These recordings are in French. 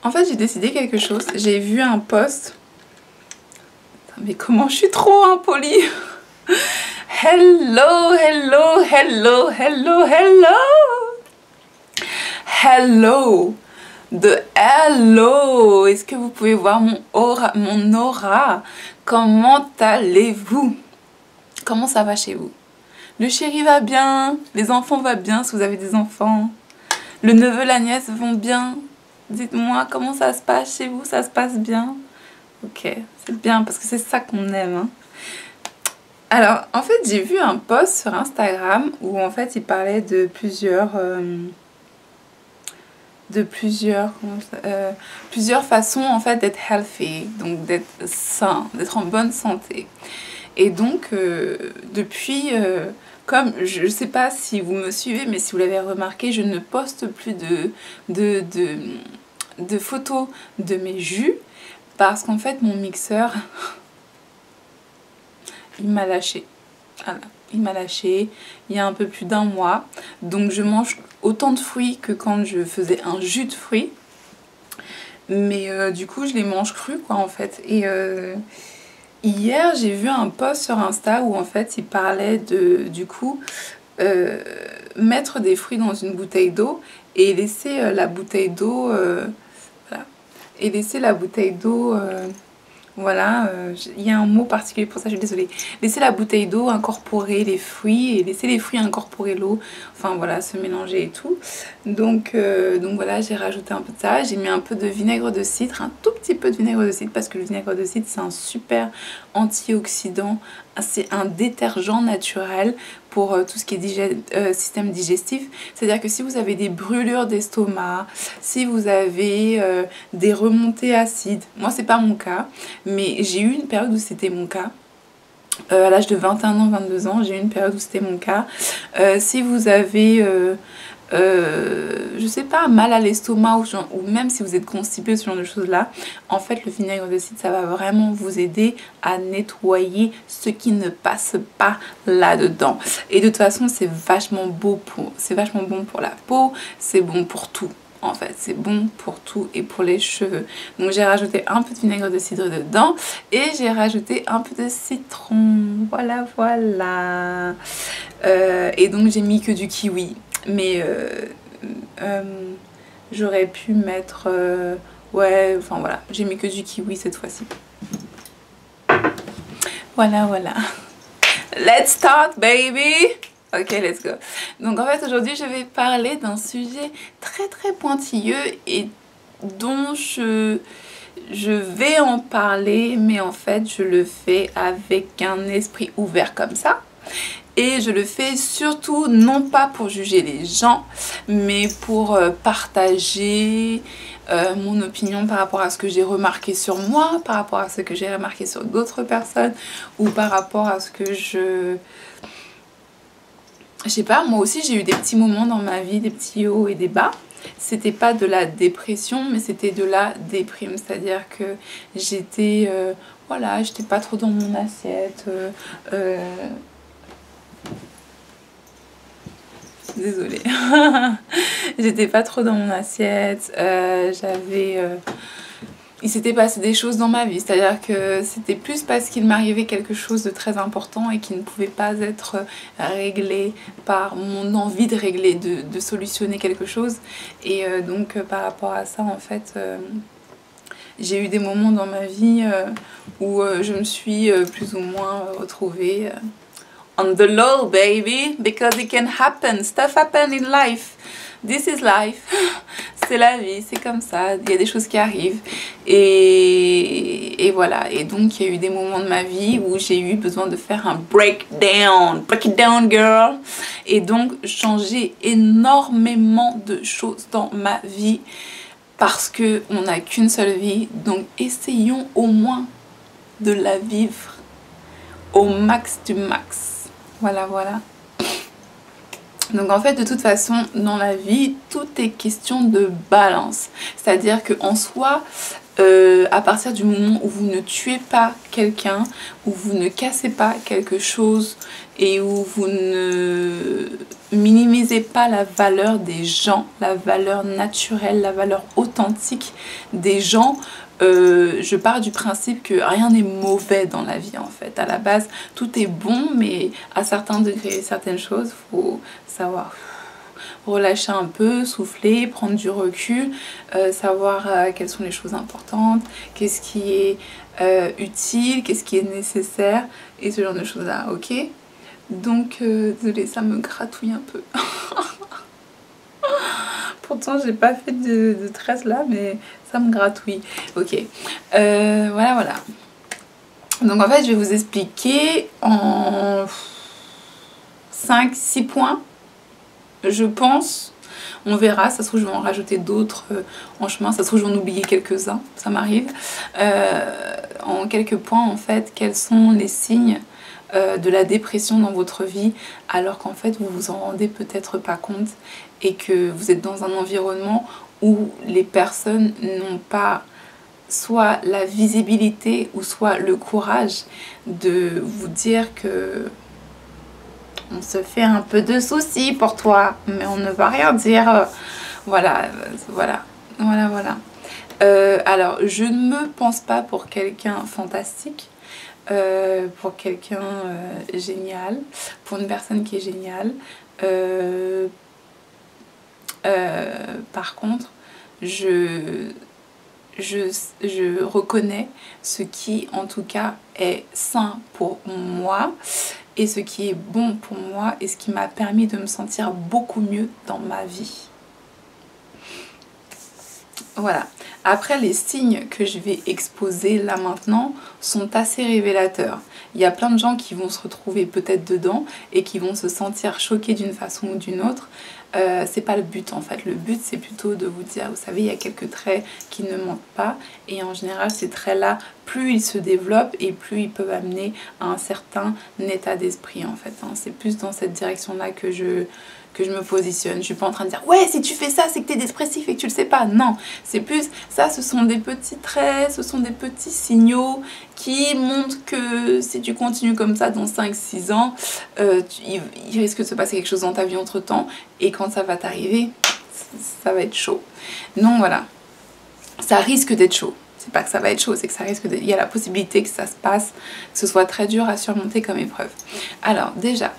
En fait, j'ai décidé quelque chose. J'ai vu un post. Mais comment je suis trop impolie. Hello, hello, hello, hello, hello. Hello. De hello. Est-ce que vous pouvez voir mon aura, mon aura? Comment allez-vous? Comment ça va chez vous? Le chéri va bien? Les enfants vont bien si vous avez des enfants? Le neveu, la nièce vont bien? Dites-moi comment ça se passe chez vous? Ça se passe bien? Ok, c'est bien parce que c'est ça qu'on aime. Hein. Alors, en fait, j'ai vu un post sur Instagram où en fait il parlait de plusieurs façons en fait d'être healthy, donc d'être sain, d'être en bonne santé. Et donc, depuis, comme je ne sais pas si vous me suivez, mais si vous l'avez remarqué, je ne poste plus de photos de mes jus parce qu'en fait, mon mixeur, il m'a lâché. Voilà. Il m'a lâché il y a un peu plus d'1 mois. Donc, je mange autant de fruits que quand je faisais un jus de fruits. Mais du coup, je les mange crus, quoi, en fait. Et hier, j'ai vu un post sur Insta où, en fait, il parlait de, du coup, mettre des fruits dans une bouteille d'eau et laisser la bouteille d'eau... voilà. Et laisser la bouteille d'eau... voilà, il y a un mot particulier pour ça, je suis désolée. Laisser la bouteille d'eau incorporer les fruits et laisser les fruits incorporer l'eau. Enfin voilà, se mélanger et tout. Donc voilà, j'ai rajouté un peu de ça. J'ai mis un peu de vinaigre de cidre, un tout petit peu de vinaigre de cidre parce que le vinaigre de cidre c'est un super antioxydant. C'est un détergent naturel pour tout ce qui est système digestif. C'est-à-dire que si vous avez des brûlures d'estomac, si vous avez des remontées acides, moi c'est pas mon cas, mais j'ai eu une période où c'était mon cas. À l'âge de 21 ans, 22 ans, j'ai eu une période où c'était mon cas. Si vous avez... je sais pas, mal à l'estomac ou même si vous êtes constipé, ce genre de choses là, en fait le vinaigre de cidre ça va vraiment vous aider à nettoyer ce qui ne passe pas là dedans. Et de toute façon c'est vachement bon pour la peau, c'est bon pour tout. En fait, c'est bon pour tout et pour les cheveux. Donc j'ai rajouté un peu de vinaigre de cidre dedans et j'ai rajouté un peu de citron. Voilà, voilà. Et donc j'ai mis que du kiwi. Mais j'aurais pu mettre... ouais, enfin voilà. J'ai mis que du kiwi cette fois-ci. Voilà, voilà. Let's start, baby! Ok, let's go. Donc en fait aujourd'hui je vais parler d'un sujet très très pointilleux et dont je vais en parler, mais en fait je le fais avec un esprit ouvert comme ça. Et je le fais surtout non pas pour juger les gens, mais pour partager mon opinion par rapport à ce que j'ai remarqué sur moi, par rapport à ce que j'ai remarqué sur d'autres personnes, ou par rapport à ce que je sais pas, moi aussi j'ai eu des petits moments dans ma vie, des petits hauts et des bas. C'était pas de la dépression, mais c'était de la déprime. C'est-à-dire que j'étais, voilà, j'étais pas trop dans mon assiette. Désolée. J'étais pas trop dans mon assiette. Il s'était passé des choses dans ma vie, c'est-à-dire que c'était plus parce qu'il m'arrivait quelque chose de très important et qui ne pouvait pas être réglé par mon envie de régler, de solutionner quelque chose. Et donc par rapport à ça, en fait, j'ai eu des moments dans ma vie où je me suis plus ou moins retrouvée on the low, baby, because it can happen. Stuff happen in life. This is life. C'est la vie, c'est comme ça. Il y a des choses qui arrivent. Et voilà. Et donc, il y a eu des moments de ma vie où j'ai eu besoin de faire un breakdown. Break it down, girl. Et donc, changer énormément de choses dans ma vie. Parce qu'on n'a qu'une seule vie. Donc, essayons au moins de la vivre au max du max. Voilà, voilà. Donc en fait, de toute façon, dans la vie, tout est question de balance. C'est-à-dire qu'en soi, à partir du moment où vous ne tuez pas quelqu'un, où vous ne cassez pas quelque chose et où vous ne minimisez pas la valeur des gens, la valeur naturelle, la valeur authentique des gens, je pars du principe que rien n'est mauvais dans la vie en fait. À la base, tout est bon, mais à certains degrés, certaines choses, faut savoir relâcher un peu, souffler, prendre du recul, savoir quelles sont les choses importantes, qu'est-ce qui est utile, qu'est-ce qui est nécessaire, et ce genre de choses-là, ok? Donc, désolée, ça me gratouille un peu. Pourtant, j'ai pas fait de tresse là, mais ça me gratouille. Ok, voilà, voilà. Donc, en fait, je vais vous expliquer en 5-6 points, je pense. On verra, ça se trouve, je vais en rajouter d'autres en chemin. Ça se trouve, je vais en oublier quelques-uns, ça m'arrive. En quelques points, en fait, quels sont les signes de la dépression dans votre vie, alors qu'en fait, vous vous en rendez peut-être pas compte et que vous êtes dans un environnement où les personnes n'ont pas soit la visibilité ou soit le courage de vous dire que on se fait un peu de soucis pour toi, mais on ne va rien dire. Voilà, voilà, voilà, voilà. Alors, je ne me pense pas pour quelqu'un fantastique, pour quelqu'un génial, pour une personne qui est géniale. Par contre, je reconnais ce qui, en tout cas, est sain pour moi et ce qui est bon pour moi et ce qui m'a permis de me sentir beaucoup mieux dans ma vie. Voilà. Après, les signes que je vais exposer là maintenant sont assez révélateurs. Il y a plein de gens qui vont se retrouver peut-être dedans et qui vont se sentir choqués d'une façon ou d'une autre. C'est pas le but en fait. Le but c'est plutôt de vous dire, vous savez, il y a quelques traits qui ne mentent pas et en général ces traits-là, plus ils se développent et plus ils peuvent amener à un certain état d'esprit en fait. C'est plus dans cette direction-là que je me positionne. Je suis pas en train de dire ouais, si tu fais ça c'est que tu es dépressif et que tu le sais pas. Non, c'est plus ça, ce sont des petits traits, ce sont des petits signaux qui montrent que si tu continues comme ça dans 5-6 ans, il risque de se passer quelque chose dans ta vie entre temps et quand ça va t'arriver, ça va être chaud. Non, voilà, ça risque d'être chaud. C'est pas que ça va être chaud, c'est que ça risque il y a la possibilité que ça se passe, que ce soit très dur à surmonter comme épreuve. Alors déjà,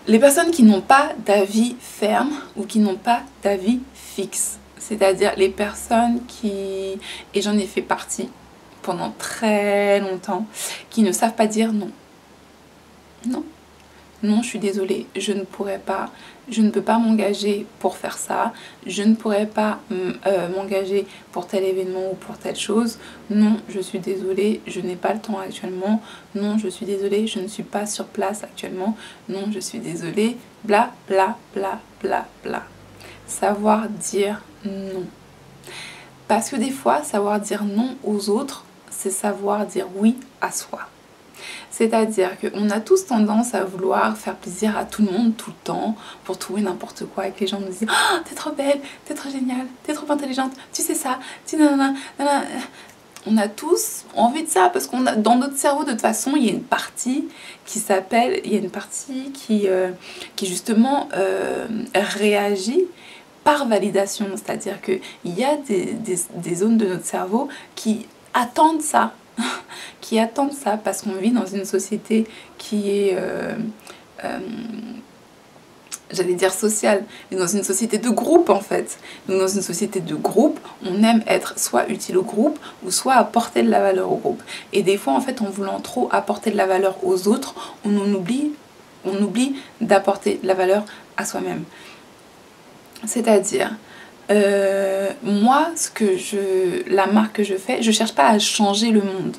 les personnes qui n'ont pas d'avis ferme ou qui n'ont pas d'avis fixe, c'est-à-dire les personnes qui, et j'en ai fait partie pendant très longtemps, qui ne savent pas dire non. Non. Non, je suis désolée, je ne pourrais pas, je ne peux pas m'engager pour faire ça, je ne pourrais pas m'engager pour tel événement ou pour telle chose. Non, je suis désolée, je n'ai pas le temps actuellement. Non, je suis désolée, je ne suis pas sur place actuellement. Non, je suis désolée, bla bla bla bla bla. Savoir dire non. Parce que des fois, savoir dire non aux autres, c'est savoir dire oui à soi. C'est-à-dire qu'on a tous tendance à vouloir faire plaisir à tout le monde tout le temps pour trouver n'importe quoi et que les gens nous disent oh, t'es trop belle, t'es trop géniale, t'es trop intelligente, tu sais ça, tu nanana, nanana. On a tous envie de ça parce qu'on a dans notre cerveau de toute façon il y a une partie qui s'appelle, il y a une partie qui justement réagit par validation, c'est-à-dire qu'il y a des zones de notre cerveau qui attendent ça. Qui attendent ça parce qu'on vit dans une société qui est, j'allais dire sociale, mais dans une société de groupe en fait. Donc dans une société de groupe, on aime être soit utile au groupe ou soit apporter de la valeur au groupe. Et des fois en fait, en voulant trop apporter de la valeur aux autres, on oublie d'apporter de la valeur à soi-même. C'est-à-dire, moi, la marque que je fais, je cherche pas à changer le monde.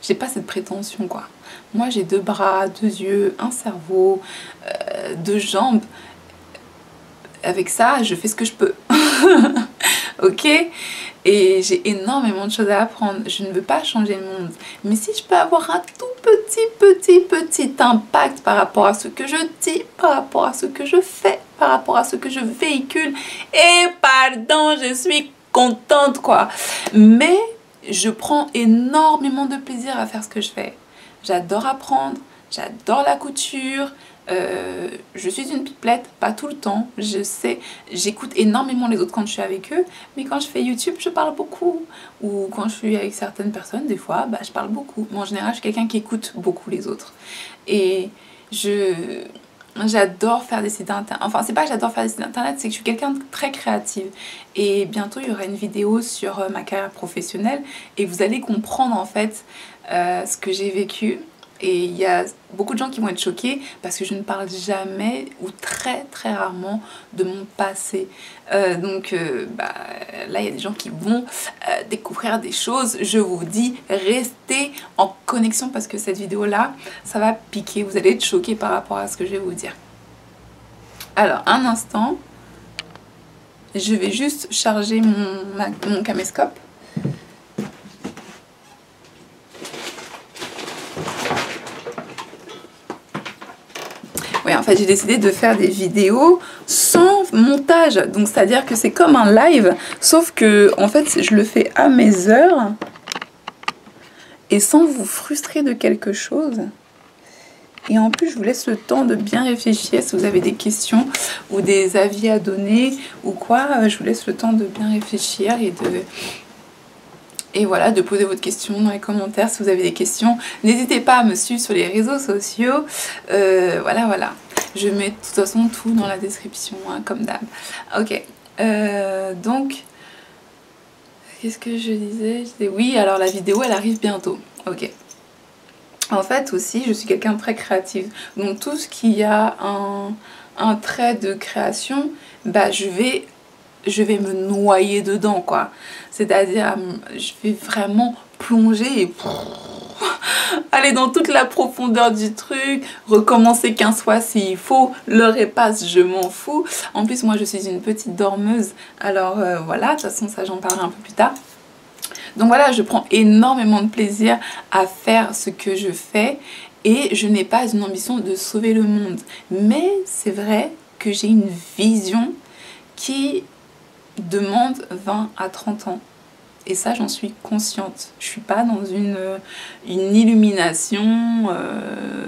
J'ai pas cette prétention quoi. Moi j'ai 2 bras, 2 yeux, un cerveau, 2 jambes. Avec ça, je fais ce que je peux. Ok? Et j'ai énormément de choses à apprendre. Je ne veux pas changer le monde. Mais si je peux avoir un tout petit impact par rapport à ce que je dis, par rapport à ce que je fais, par rapport à ce que je véhicule. Et pardon, je suis contente quoi. Mais je prends énormément de plaisir à faire ce que je fais. J'adore apprendre, j'adore la couture. Je suis une pipelette, pas tout le temps, je sais, j'écoute énormément les autres quand je suis avec eux, mais quand je fais YouTube, je parle beaucoup. Ou quand je suis avec certaines personnes, des fois, bah, je parle beaucoup. Mais en général, je suis quelqu'un qui écoute beaucoup les autres. Et j'adore faire des sites internet. Enfin, c'est pas que j'adore faire des sites internet, c'est que je suis quelqu'un de très créative. Et bientôt, il y aura une vidéo sur ma carrière professionnelle et vous allez comprendre en fait ce que j'ai vécu. Et il y a beaucoup de gens qui vont être choqués parce que je ne parle jamais ou très très rarement de mon passé. Bah, là, il y a des gens qui vont découvrir des choses. Je vous dis, restez en connexion parce que cette vidéo-là, ça va piquer. Vous allez être choqués par rapport à ce que je vais vous dire. Alors, un instant, je vais juste charger mon caméscope. Oui, en fait, j'ai décidé de faire des vidéos sans montage. Donc, c'est-à-dire que c'est comme un live, sauf que, en fait, je le fais à mes heures et sans vous frustrer de quelque chose. Et en plus, je vous laisse le temps de bien réfléchir. Si vous avez des questions ou des avis à donner ou quoi, je vous laisse le temps de bien réfléchir et voilà, de poser votre question dans les commentaires si vous avez des questions. N'hésitez pas à me suivre sur les réseaux sociaux. Voilà. Je mets de toute façon tout dans la description, hein, comme d'hab. Ok. Donc, qu'est-ce que je disais? Oui, alors la vidéo, elle arrive bientôt. Ok. En fait, aussi, je suis quelqu'un de très créative. Donc, tout ce qui a un trait de création, bah, je vais me noyer dedans quoi, c'est-à-dire je vais vraiment plonger et aller dans toute la profondeur du truc, recommencer 15 fois s'il faut, l'heure est passe, je m'en fous. En plus moi je suis une petite dormeuse, alors voilà, de toute façon ça j'en parlerai un peu plus tard. Donc voilà, je prends énormément de plaisir à faire ce que je fais et je n'ai pas une ambition de sauver le monde, mais c'est vrai que j'ai une vision qui demande 20 à 30 ans. Et ça, j'en suis consciente. Je suis pas dans une illumination,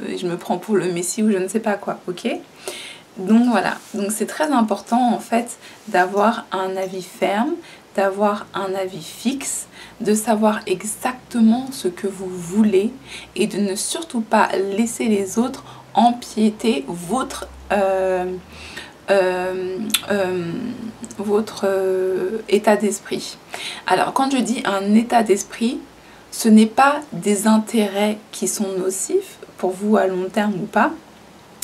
et je me prends pour le messie ou je ne sais pas quoi, ok? Donc voilà, donc c'est très important en fait d'avoir un avis ferme, d'avoir un avis fixe, de savoir exactement ce que vous voulez et de ne surtout pas laisser les autres empiéter votre état d'esprit. Alors quand je dis un état d'esprit, ce n'est pas des intérêts qui sont nocifs pour vous à long terme ou pas.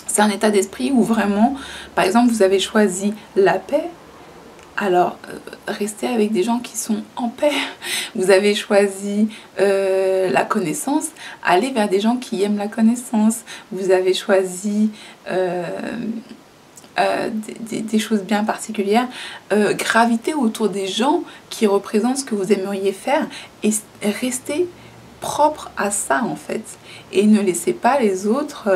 C'est un état d'esprit où vraiment, par exemple, vous avez choisi la paix. Alors, restez avec des gens qui sont en paix. Vous avez choisi la connaissance, allez vers des gens qui aiment la connaissance. Vous avez choisi des choses bien particulières, gravitez autour des gens qui représentent ce que vous aimeriez faire et restez propre à ça en fait, et ne laissez pas les autres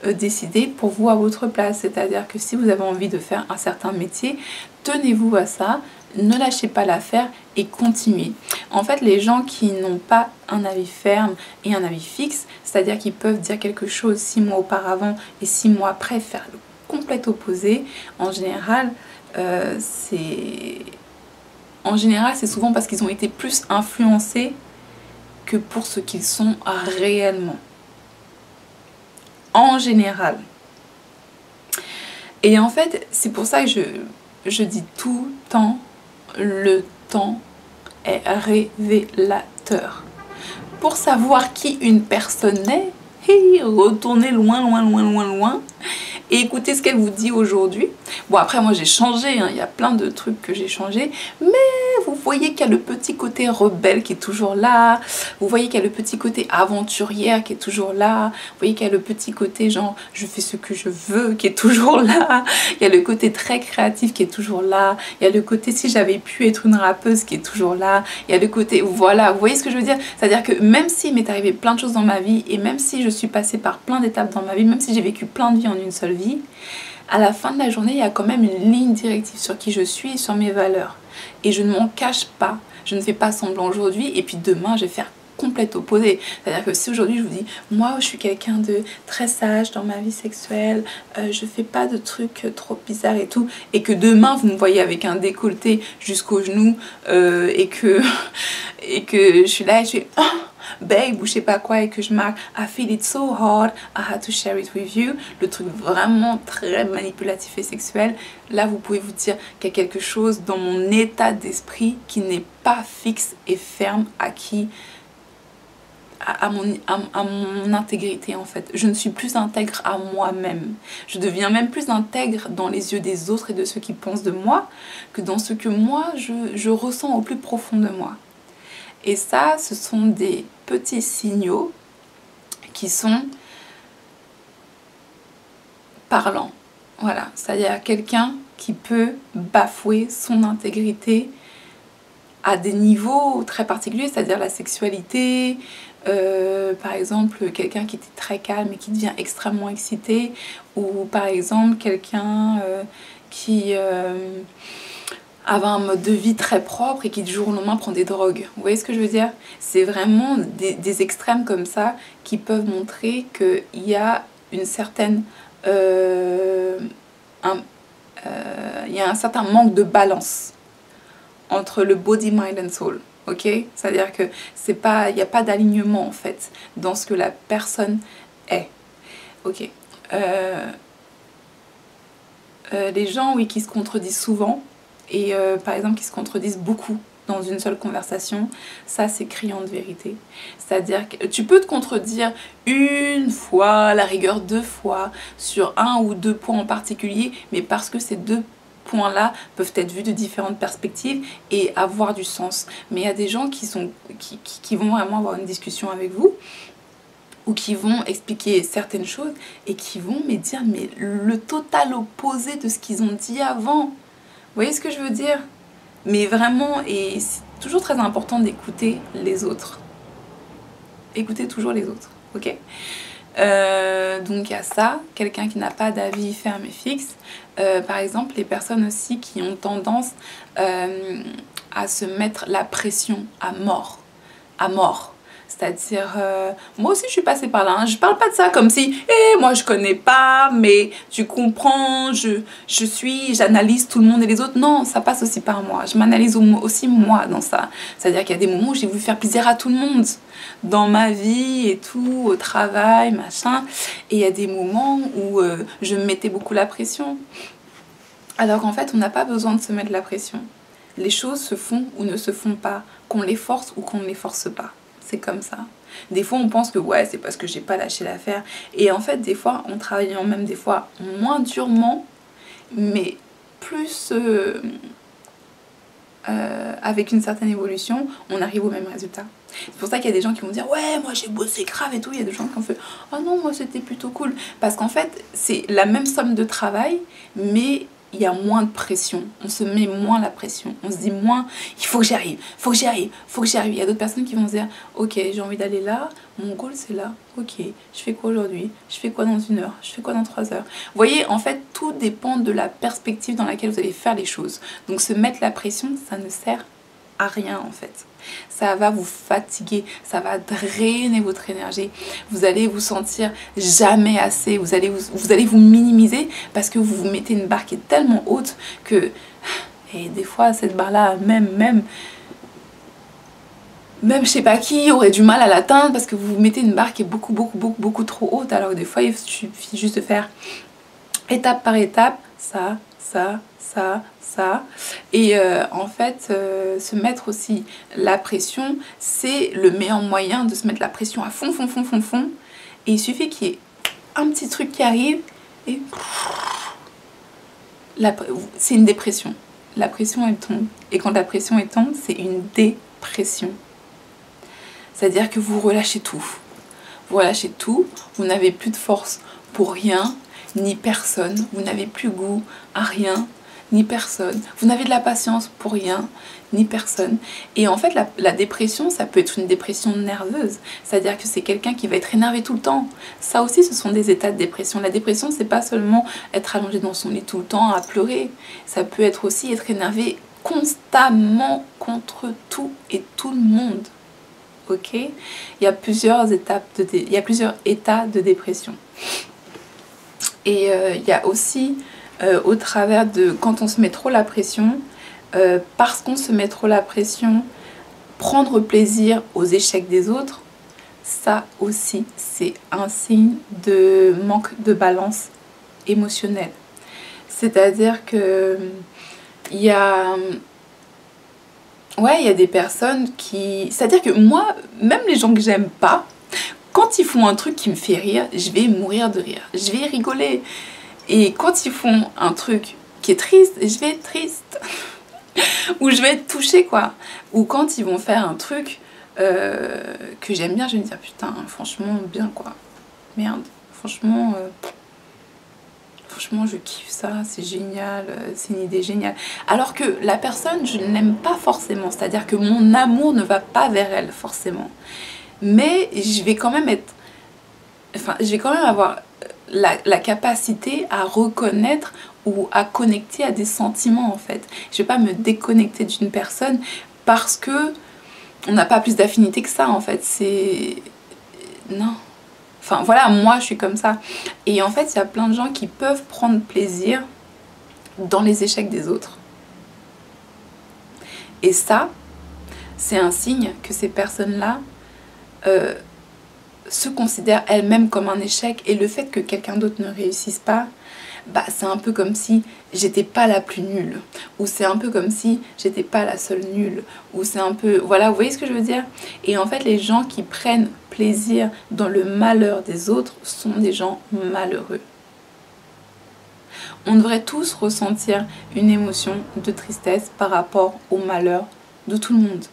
décider pour vous à votre place. C'est-à-dire que si vous avez envie de faire un certain métier, tenez-vous à ça, ne lâchez pas l'affaire et continuez. En fait, les gens qui n'ont pas un avis ferme et un avis fixe, c'est-à-dire qu'ils peuvent dire quelque chose 6 mois auparavant et 6 mois après faire le complet opposé, en général c'est souvent parce qu'ils ont été plus influencés que pour ce qu'ils sont réellement, en général. Et en fait c'est pour ça que je dis tout le temps, le temps est révélateur. Pour savoir qui une personne est, retournez loin et écoutez ce qu'elle vous dit aujourd'hui. Bon, après moi j'ai changé, hein, il y a plein de trucs que j'ai changé, mais vous voyez qu'il y a le petit côté rebelle qui est toujours là, vous voyez qu'il y a le petit côté aventurière qui est toujours là, vous voyez qu'il y a le petit côté genre je fais ce que je veux qui est toujours là, il y a le côté très créatif qui est toujours là, il y a le côté si j'avais pu être une rappeuse qui est toujours là, il y a le côté, voilà, vous voyez ce que je veux dire? C'est-à-dire que même s'il m'est arrivé plein de choses dans ma vie et même si je suis passée par plein d'étapes dans ma vie, même si j'ai vécu plein de vies en une seule vie, à la fin de la journée, il y a quand même une ligne directive sur qui je suis et sur mes valeurs. et je ne m'en cache pas. Je ne fais pas semblant aujourd'hui et puis demain je vais faire complète opposé. C'est-à-dire que si aujourd'hui je vous dis moi je suis quelqu'un de très sage dans ma vie sexuelle, je fais pas de trucs trop bizarres et tout, et que demain vous me voyez avec un décolleté jusqu'aux genoux et que je suis là et je suis babe ou je sais pas quoi et que je marque I feel it so hard, I had to share it with you, le truc vraiment très manipulatif et sexuel, là vous pouvez vous dire qu'il y a quelque chose dans mon état d'esprit qui n'est pas fixe et ferme, acquis à mon intégrité en fait. Je ne suis plus intègre à moi-même. Je deviens même plus intègre dans les yeux des autres et de ceux qui pensent de moi que dans ce que moi je ressens au plus profond de moi. Et ça, ce sont des petits signaux qui sont parlants. Voilà, c'est-à-dire quelqu'un qui peut bafouer son intégrité à des niveaux très particuliers, c'est-à-dire la sexualité, par exemple quelqu'un qui était très calme et qui devient extrêmement excité, ou par exemple quelqu'un qui avait un mode de vie très propre et qui du jour au lendemain prend des drogues. Vous voyez ce que je veux dire? C'est vraiment des extrêmes comme ça qui peuvent montrer qu'il y a une certaine il y a un certain manque de balance entre le body, mind and soul. Ok, c'est-à-dire que c'est pas, il n'y a pas d'alignement en fait dans ce que la personne est. Ok. Les gens, oui, qui se contredisent souvent et par exemple qui se contredisent beaucoup dans une seule conversation, ça c'est criant de vérité. C'est-à-dire que tu peux te contredire une fois, à la rigueur 2 fois, sur 1 ou 2 points en particulier, mais parce que ces 2 points-là peuvent être vus de différentes perspectives et avoir du sens. Mais il y a des gens qui vont vraiment avoir une discussion avec vous ou qui vont expliquer certaines choses et qui vont me dire mais le total opposé de ce qu'ils ont dit avant. Vous voyez ce que je veux dire? Mais vraiment, et c'est toujours très important d'écouter les autres. Écoutez toujours les autres, ok? Donc il y a ça, quelqu'un qui n'a pas d'avis ferme et fixe. Par exemple, les personnes aussi qui ont tendance à se mettre la pression à mort. À mort. C'est-à-dire, moi aussi je suis passée par là, hein. Je parle pas de ça comme si, moi je connais pas, mais tu comprends, j'analyse tout le monde et les autres. Non, ça passe aussi par moi. Je m'analyse aussi moi dans ça. C'est-à-dire qu'il y a des moments où j'ai voulu faire plaisir à tout le monde. Dans ma vie et tout, au travail, machin. Et il y a des moments où je me mettais beaucoup la pression. Alors qu'en fait, on n'a pas besoin de se mettre la pression. Les choses se font ou ne se font pas, qu'on les force ou qu'on ne les force pas. C'est comme ça. Des fois, on pense que ouais, c'est parce que j'ai pas lâché l'affaire. Et en fait, des fois, en travaillant même des fois moins durement, mais plus avec une certaine évolution, on arrive au même résultat. C'est pour ça qu'il y a des gens qui vont dire ouais, moi j'ai bossé grave et tout. Il y a des gens qui ont fait oh non, moi c'était plutôt cool. Parce qu'en fait, c'est la même somme de travail, mais il y a moins de pression, on se met moins la pression, on se dit moins il faut que j'y arrive, faut que j'y arrive, faut que j'y arrive. Il y a d'autres personnes qui vont se dire ok, j'ai envie d'aller là, mon goal c'est là, ok, je fais quoi aujourd'hui, je fais quoi dans 1 heure, je fais quoi dans 3 heures. Vous voyez, en fait tout dépend de la perspective dans laquelle vous allez faire les choses. Donc se mettre la pression, ça ne sert à rien en fait. Ça va vous fatiguer, ça va drainer votre énergie, vous allez vous sentir jamais assez, vous allez vous minimiser parce que vous vous mettez une barre qui est tellement haute que, et des fois cette barre là même je sais pas qui aurait du mal à l'atteindre parce que vous mettez une barre qui est beaucoup trop haute, alors que des fois il suffit juste de faire étape par étape, ça, et en fait se mettre aussi la pression, c'est le meilleur moyen de se mettre la pression à fond, et il suffit qu'il y ait un petit truc qui arrive et c'est une dépression. La pression elle tombe, et quand la pression elle tombe, c'est une dépression. C'est-à-dire que vous relâchez tout, vous n'avez plus de force pour rien ni personne, vous n'avez plus goût à rien ni personne, vous n'avez de la patience pour rien ni personne. Et en fait la dépression, ça peut être une dépression nerveuse, c'est-à-dire que c'est quelqu'un qui va être énervé tout le temps. Ça aussi ce sont des états de dépression. La dépression c'est pas seulement être allongé dans son lit tout le temps à pleurer, ça peut être aussi être énervé constamment contre tout et tout le monde. Ok? Il y a plusieurs étapes il y a plusieurs états de dépression. Et il y a aussi au travers de quand on se met trop la pression, parce qu'on se met trop la pression, prendre plaisir aux échecs des autres, ça aussi c'est un signe de manque de balance émotionnelle. C'est-à-dire que il y a des personnes qui... C'est-à-dire que moi, même les gens que j'aime pas, quand ils font un truc qui me fait rire, je vais mourir de rire. Je vais rigoler. Et quand ils font un truc qui est triste, je vais être triste. Ou je vais être touchée, quoi. Ou quand ils vont faire un truc que j'aime bien, je vais me dire, putain, franchement, bien, quoi. Merde, franchement... Franchement, je kiffe ça, c'est génial, c'est une idée géniale. Alors que la personne, je ne l'aime pas forcément. C'est-à-dire que mon amour ne va pas vers elle, forcément. Mais je vais quand même être... Enfin, je vais quand même avoir la capacité à reconnaître ou à connecter à des sentiments, en fait. Je ne vais pas me déconnecter d'une personne parce que on n'a pas plus d'affinité que ça, en fait. C'est... Non. Enfin voilà, moi je suis comme ça. Et en fait, il y a plein de gens qui peuvent prendre plaisir dans les échecs des autres. Et ça, c'est un signe que ces personnes-là se considèrent elles-mêmes comme un échec. Et le fait que quelqu'un d'autre ne réussisse pas, bah, c'est un peu comme si j'étais pas la plus nulle. Ou c'est un peu comme si j'étais pas la seule nulle. Ou c'est un peu... Voilà, vous voyez ce que je veux dire? Et en fait, les gens qui prennent plaisir dans le malheur des autres sont des gens malheureux. On devrait tous ressentir une émotion de tristesse par rapport au malheur de tout le monde.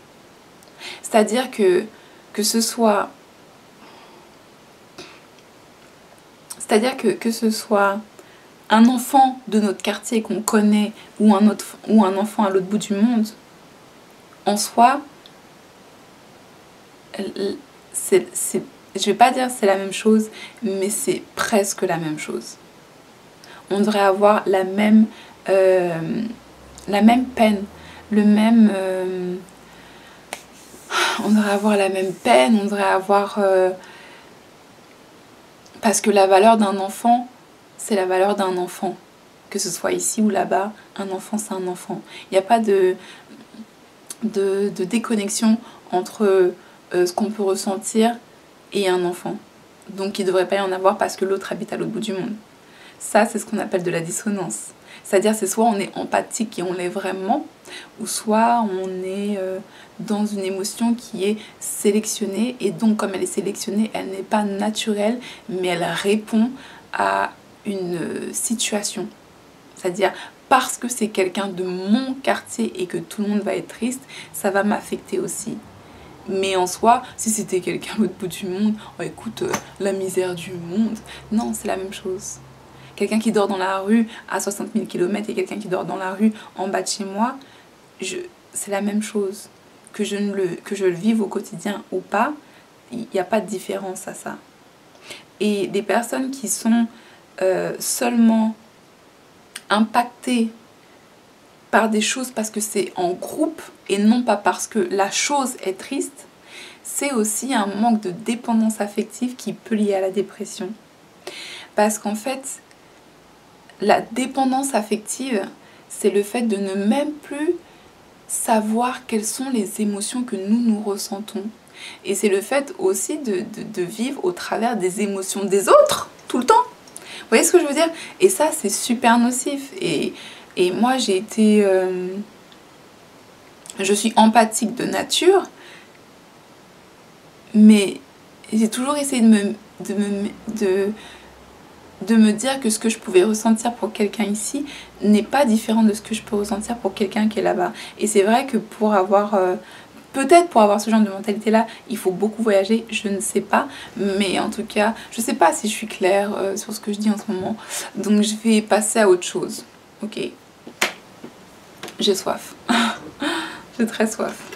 C'est-à-dire que ce soit... C'est-à-dire que ce soit un enfant de notre quartier qu'on connaît ou un enfant à l'autre bout du monde, en soi, je vais pas dire c'est la même chose, mais c'est presque la même chose. On devrait avoir la même peine, le même... on devrait avoir la même peine, on devrait avoir... parce que la valeur d'un enfant, c'est la valeur d'un enfant. Que ce soit ici ou là-bas, un enfant c'est un enfant. Il n'y a pas de déconnexion entre ce qu'on peut ressentir et un enfant. Donc il ne devrait pas y en avoir parce que l'autre habite à l'autre bout du monde. Ça, c'est ce qu'on appelle de la dissonance. C'est-à-dire, c'est soit on est empathique et on l'est vraiment, ou soit on est dans une émotion qui est sélectionnée. Et donc, comme elle est sélectionnée, elle n'est pas naturelle, mais elle répond à une situation. C'est-à-dire, parce que c'est quelqu'un de mon quartier et que tout le monde va être triste, ça va m'affecter aussi. Mais en soi, si c'était quelqu'un de l'autre bout du monde, oh, écoute, la misère du monde, non, c'est la même chose. Quelqu'un qui dort dans la rue à 60 000 km et quelqu'un qui dort dans la rue en bas de chez moi, c'est la même chose. Que je le vive au quotidien ou pas, il n'y a pas de différence à ça. Et des personnes qui sont seulement impactées par des choses parce que c'est en groupe et non pas parce que la chose est triste, c'est aussi un manque de dépendance affective qui peut lier à la dépression. Parce qu'en fait, la dépendance affective, c'est le fait de ne même plus savoir quelles sont les émotions que nous ressentons. Et c'est le fait aussi de vivre au travers des émotions des autres, tout le temps. Vous voyez ce que je veux dire? Et ça, c'est super nocif. Et moi, j'ai été... je suis empathique de nature, mais j'ai toujours essayé de me dire que ce que je pouvais ressentir pour quelqu'un ici n'est pas différent de ce que je peux ressentir pour quelqu'un qui est là-bas. Et c'est vrai que pour avoir... peut-être pour avoir ce genre de mentalité-là, il faut beaucoup voyager, je ne sais pas. Mais en tout cas, je ne sais pas si je suis claire sur ce que je dis en ce moment. Donc je vais passer à autre chose. Ok. J'ai soif. J'ai très soif.